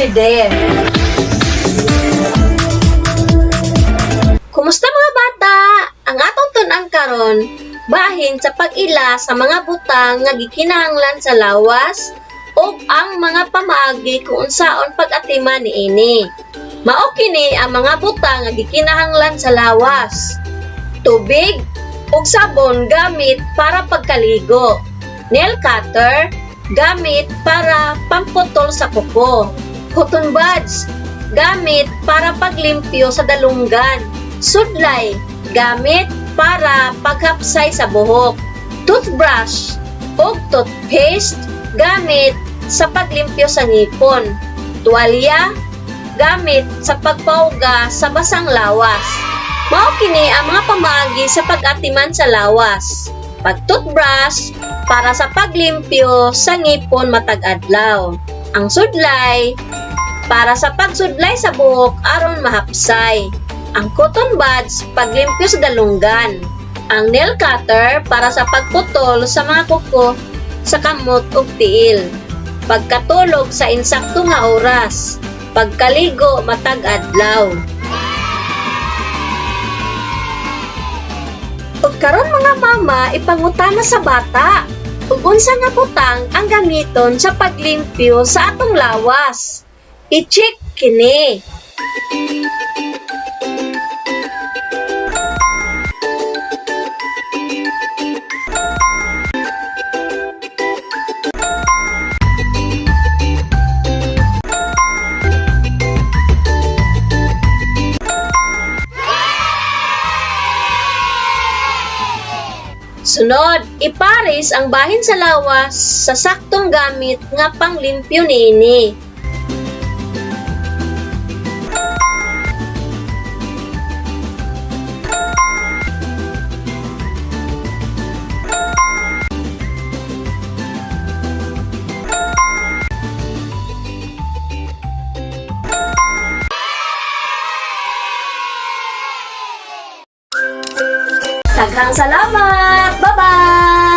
answer there. Kumusta mga bata? Ang atong tun-an karon bahin sa pag-ila sa mga butang nga gikinahanglan sa lawas ug ang mga pamaagi kung unsaon pag-atiman niini. Mao kini ang mga butang nga gikinahanglan sa lawas: tubig ug sabon gamit para pagkaligo, nail cutter gamit para pamputol sa kuko, cotton buds gamit para paglimpyo sa dalunggan, sudlay gamit para paghapsay sa buhok, toothbrush o toothpaste gamit sa paglimpyo sa ngipon, tuwalya gamit sa pagpauga sa basang lawas. Mao kini ang mga pamaagi sa pag-atiman sa lawas. Pag-toothbrush para sa paglimpyo sa ngipon matag adlaw. Ang sudlay para sa pagsudlay sa buhok aron mahapsay. Ang cotton buds paglimpyo sa dalunggan. Ang nail cutter para sa pagputol sa mga kuko sa kamot ug tiil. Pagkatulog sa insakto nga oras. Pagkaligo matag adlaw. Ug karon mga mama, ipangutana sa bata, ug unsa nga butang ang gamiton sa paglimpyo sa atong lawas? I-check kini. Sunod, ipares ang bahin sa lawas sa saktong gamit nga panglimpyo niini. Daghang salamat! Bye-bye!